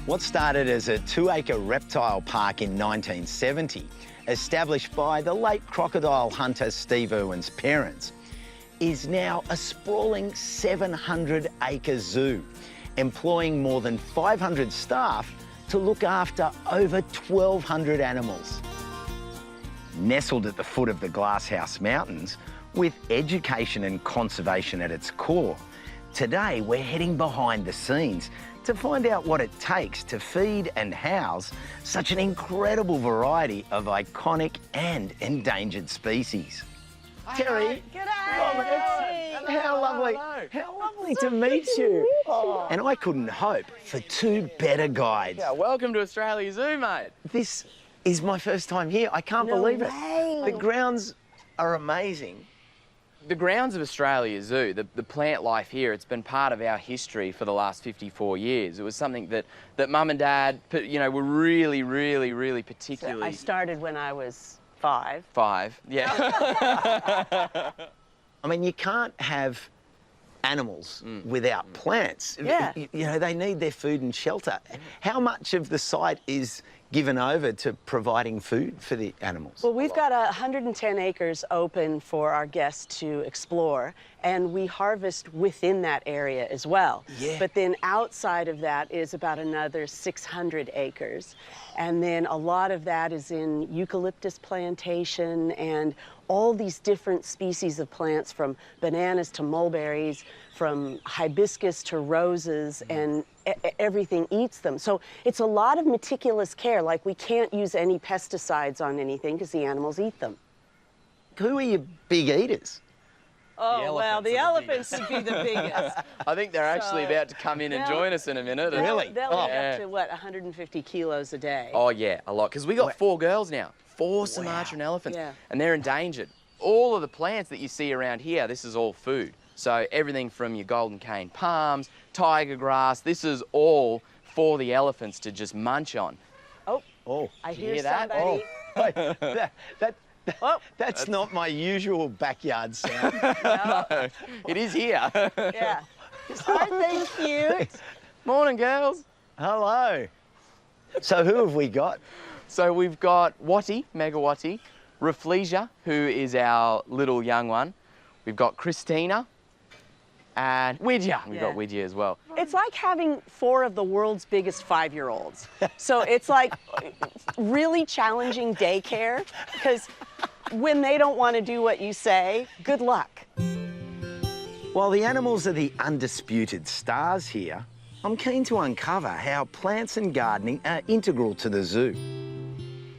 What started as a 2-acre reptile park in 1970, established by the late crocodile hunter Steve Irwin's parents, is now a sprawling 700-acre zoo, employing more than 500 staff to look after over 1,200 animals. Nestled at the foot of the Glasshouse Mountains, with education and conservation at its core, today we're heading behind the scenes to find out what it takes to feed and house such an incredible variety of iconic and endangered species. Terri, Robert, how lovely! How lovely to meet you. And I couldn't hope for two better guides. Yeah, welcome to Australia Zoo, mate. This is my first time here. I can't believe it. way. The grounds are amazing. The grounds of Australia Zoo, the plant life here, it's been part of our history for the last 54 years. It was something that Mum and Dad, you know, were really particularly... I started when I was 5. 5, yeah. I mean, you can't have animals without plants. Yeah. You know, they need their food and shelter. How much of the site is given over to providing food for the animals? Well, we've got 110 acres open for our guests to explore, and we harvest within that area as well. Yeah. But then outside of that is about another 600 acres. And then a lot of that is in eucalyptus plantation and all these different species of plants, from bananas to mulberries, from hibiscus to roses, and everything eats them. So it's a lot of meticulous care. Like, we can't use any pesticides on anything because the animals eat them. Who are your big eaters? Oh, well, the elephants would be the biggest. I think they're actually about to come in and join us in a minute. Really? They'll get up to, what, 150 kilos a day? Oh, yeah, a lot. Because we got 4 girls now, 4 Sumatran elephants, Yeah. and they're endangered. All of the plants that you see around here, this is all food. So everything from your golden cane palms, tiger grass, this is all for the elephants to just munch on. Oh, I you hear hear that? somebody. Wait, that's not my usual backyard sound. No, it is here. Yeah. Aren't they cute? Morning, girls. Hello. So who have we got? So we've got Watty, Mega Watty, Rafflesia, who is our little young one. We've got Christina and Widya. We've got Widya as well. It's like having 4 of the world's biggest 5-year-olds. So it's like really challenging daycare, because when they don't want to do what you say, good luck. While the animals are the undisputed stars here, I'm keen to uncover how plants and gardening are integral to the zoo.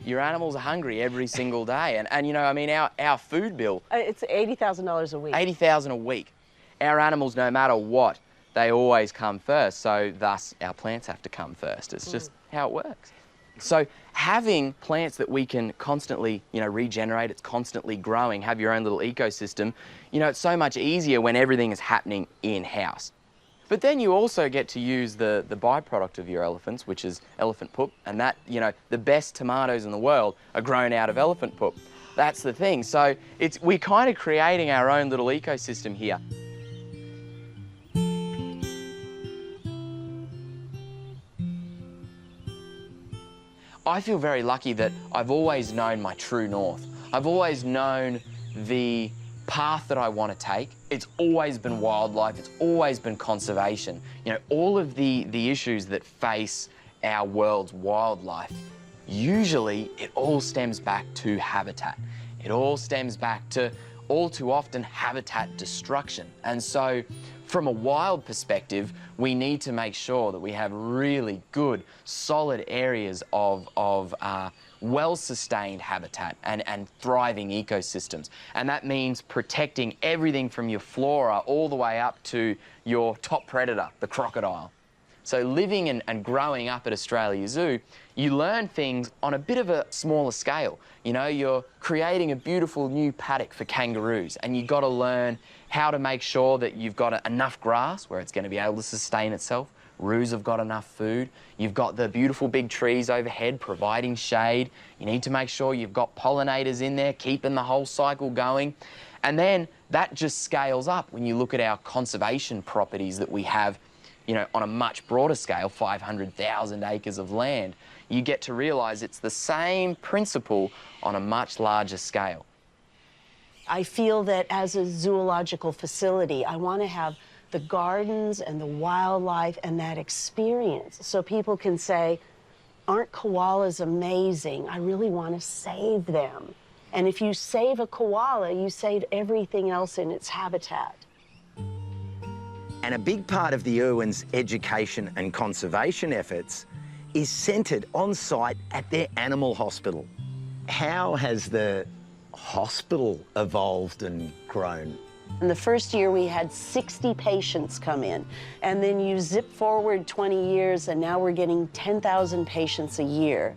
Your animals are hungry every single day. And you know, I mean, our food bill... It's $80,000 a week. $80,000 a week. Our animals, no matter what, they always come first. So thus, our plants have to come first. It's just how it works. So having plants that we can constantly, you know, regenerate, it's constantly growing, have your own little ecosystem, you know, it's so much easier when everything is happening in-house. But then you also get to use the byproduct of your elephants, which is elephant poop, and that, you know, the best tomatoes in the world are grown out of elephant poop. That's the thing. So we're kind of creating our own little ecosystem here. I feel very lucky that I've always known my true north. I've always known the path that I want to take. It's always been wildlife, it's always been conservation. You know, all of the issues that face our world's wildlife, usually it all stems back to habitat. It all stems back to, all too often, habitat destruction. And so, from a wild perspective, we need to make sure that we have really good, solid areas of well-sustained habitat and thriving ecosystems. And that means protecting everything from your flora all the way up to your top predator, the crocodile. So living and growing up at Australia Zoo, you learn things on a bit of a smaller scale. You know, you're creating a beautiful new paddock for kangaroos, and you've got to learn how to make sure that you've got enough grass where it's going to be able to sustain itself. Roos have got enough food. You've got the beautiful big trees overhead providing shade. You need to make sure you've got pollinators in there, keeping the whole cycle going. And then that just scales up when you look at our conservation properties that we have, you know, on a much broader scale, 500,000 acres of land, you get to realise it's the same principle on a much larger scale. I feel that as a zoological facility, I want to have the gardens and the wildlife and that experience so people can say, aren't koalas amazing? I really want to save them. And if you save a koala, you save everything else in its habitat. And a big part of the Irwins' education and conservation efforts is centred on site at their animal hospital. How has the hospital evolved and grown? In the first year, we had 60 patients come in, and then you zip forward 20 years, and now we're getting 10,000 patients a year.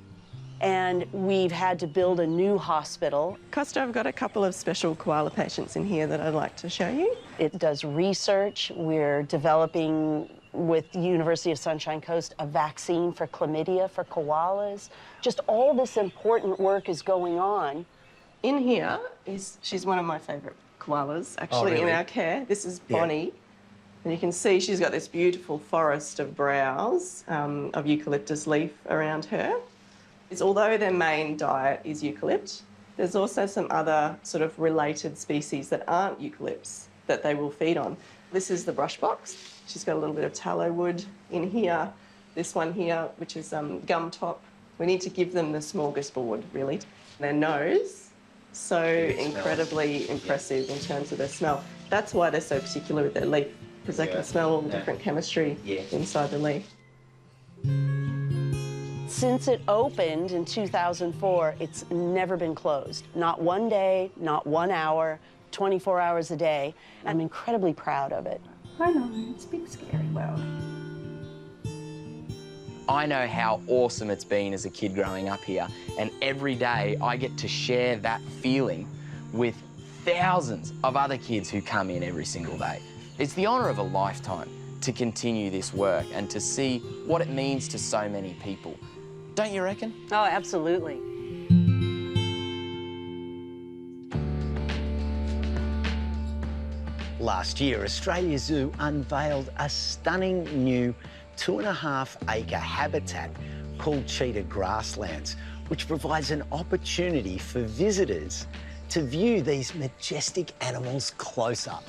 And we've had to build a new hospital. Costa, I've got a couple of special koala patients in here that I'd like to show you. It does research. We're developing with the University of Sunshine Coast a vaccine for chlamydia for koalas. Just all this important work is going on. In here she's one of my favourite koalas, actually, really? in our care. This is Bonnie. And you can see she's got this beautiful forest of browse of eucalyptus leaf around her. Although their main diet is eucalypt, there's also some other sort of related species that aren't eucalypts that they will feed on. This is the brush box. She's got a little bit of tallow wood in here. This one here, which is gum top. We need to give them the smorgasbord, really. Their nose, so incredibly impressive in terms of their smell. That's why they're so particular with their leaf, because they can smell all the different chemistry inside the leaf. Since it opened in 2004, it's never been closed. Not one day, not 1 hour, 24 hours a day. I'm incredibly proud of it. I know, it's a big scary world. I know how awesome it's been as a kid growing up here, and every day I get to share that feeling with thousands of other kids who come in every single day. It's the honour of a lifetime to continue this work and to see what it means to so many people. Don't you reckon? Oh, absolutely. Last year, Australia Zoo unveiled a stunning new 2.5-acre habitat called cheetah grasslands, which provides an opportunity for visitors to view these majestic animals close up.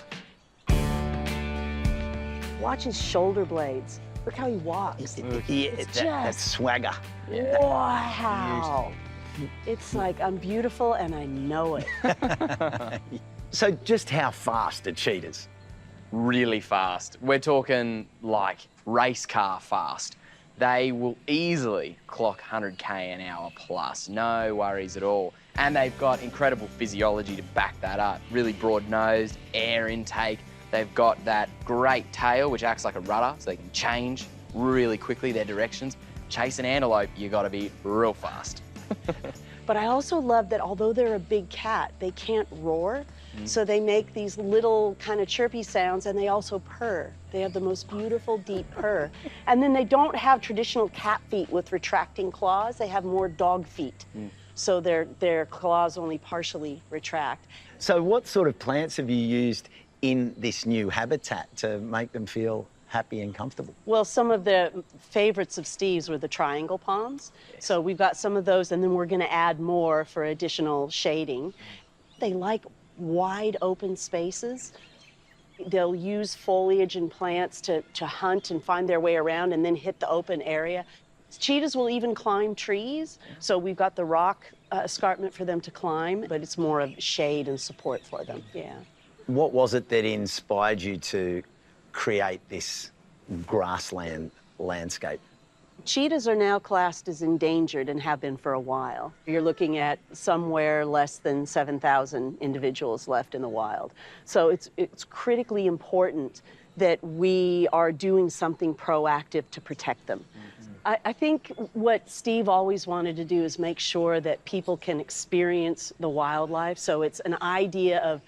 Watch his shoulder blades. Look how he walks. That swagger. Yeah. Wow. It's like, I'm beautiful and I know it. So just how fast are cheetahs? Really fast. We're talking like race car fast. They will easily clock 100k an hour plus, no worries at all. And they've got incredible physiology to back that up. Really broad-nosed, air intake. They've got that great tail, which acts like a rudder, so they can change really quickly their directions. Chase an antelope, you gotta be real fast. But I also love that although they're a big cat, they can't roar. So they make these little kind of chirpy sounds, and they also purr. They have the most beautiful deep purr. And then they don't have traditional cat feet with retracting claws. They have more dog feet. So their claws only partially retract. So what sort of plants have you used in this new habitat to make them feel happy and comfortable? Well, some of the favorites of Steve's were the triangle palms. So we've got some of those, and then we're going to add more for additional shading. They like wide open spaces. They'll use foliage and plants to hunt and find their way around and then hit the open area. Cheetahs will even climb trees. So we've got the rock escarpment for them to climb, but it's more of shade and support for them, yeah. What was it that inspired you to create this grassland landscape? Cheetahs are now classed as endangered and have been for a while. You're looking at somewhere less than 7,000 individuals left in the wild. So it's critically important that we are doing something proactive to protect them. I think what Steve always wanted to do is make sure that people can experience the wildlife. So it's an idea of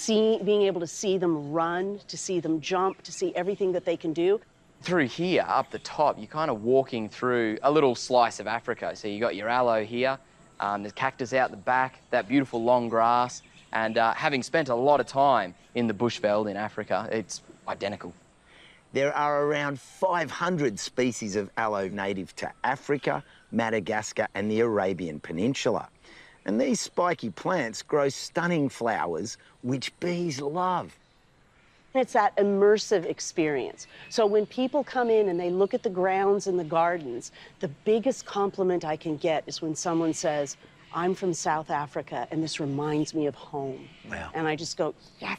being able to see them run, to see them jump, to see everything that they can do. Through here, up the top, you're kind of walking through a little slice of Africa. So you got your aloe here, there's cactus out the back, that beautiful long grass, and having spent a lot of time in the bushveld in Africa, it's identical. There are around 500 species of aloe native to Africa, Madagascar and the Arabian Peninsula. And these spiky plants grow stunning flowers which bees love. It's that immersive experience. So when people come in and they look at the grounds and the gardens, the biggest compliment I can get is when someone says, I'm from South Africa and this reminds me of home. Wow. And I just go, yes.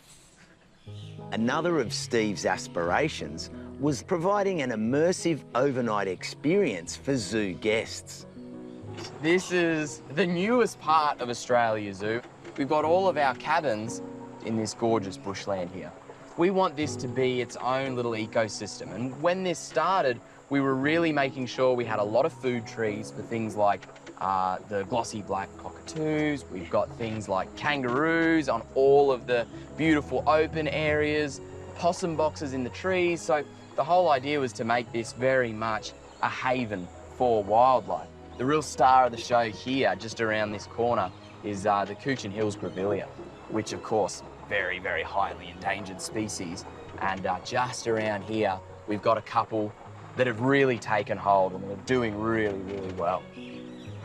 Another of Steve's aspirations was providing an immersive overnight experience for zoo guests. This is the newest part of Australia Zoo. We've got all of our cabins in this gorgeous bushland here. We want this to be its own little ecosystem. And when this started, we were really making sure we had a lot of food trees for things like the glossy black cockatoos. We've got things like kangaroos on all of the beautiful open areas, possum boxes in the trees. So the whole idea was to make this very much a haven for wildlife. The real star of the show here, just around this corner, is the Cochin Hills grevillea, which of course, very, very highly endangered species. And just around here, we've got a couple that have really taken hold and are doing really, really well.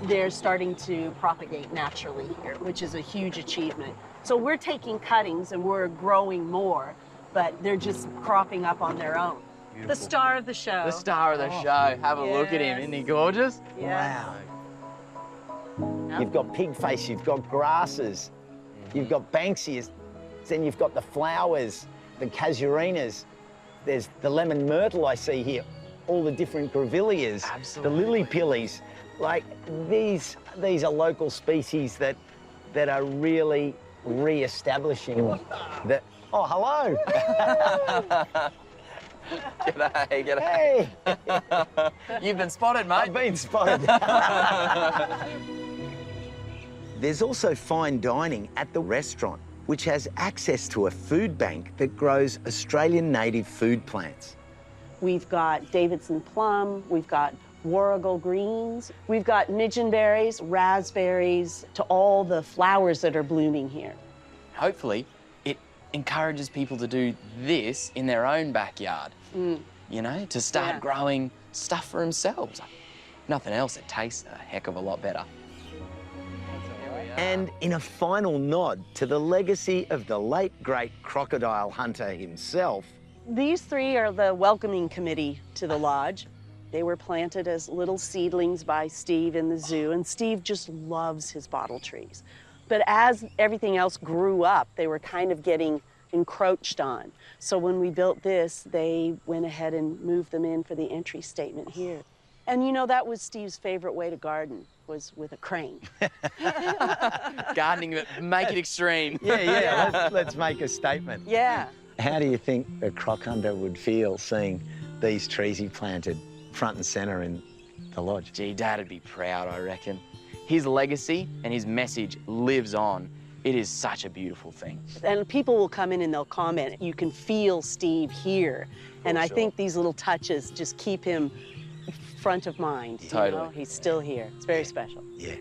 They're starting to propagate naturally here, which is a huge achievement. So we're taking cuttings and we're growing more, but they're just cropping up on their own. Beautiful. The star of the show. The star of the show. Have a look at him. Isn't he gorgeous? Yeah. Wow. You've got pigface, you've got grasses, you've got banksias, then you've got the flowers, the casuarinas, there's the lemon myrtle I see here, all the different grevilleas, Absolutely. the lily pillies. Like, these are local species that are really re-establishing the... Oh, hello! G'day, g'day. Hey! You've been spotted, mate. I've been spotted. There's also fine dining at the restaurant, which has access to a food bank that grows Australian native food plants. We've got Davidson plum, we've got warrigal greens, we've got midgeonberries, raspberries, to all the flowers that are blooming here. Hopefully, it encourages people to do this in their own backyard. You know, to start growing stuff for themselves. Nothing else, it tastes a heck of a lot better. And in a final nod to the legacy of the late, great crocodile hunter himself, These three are the welcoming committee to the lodge. They were planted as little seedlings by Steve in the zoo, and Steve just loves his bottle trees. But as everything else grew up, they were kind of getting encroached on. So when we built this, they went ahead and moved them in for the entry statement here. And you know, that was Steve's favorite way to garden, was with a crane. Gardening, but make it extreme. Yeah, let's make a statement. Yeah. How do you think a croc hunter would feel seeing these trees he planted front and centre in the lodge? Gee, Dad'd be proud, I reckon. His legacy and his message lives on. It is such a beautiful thing. And people will come in and they'll comment. You can feel Steve here. And I think these little touches just keep him front of mind. Totally. You know? He's still here. It's very special. Yeah.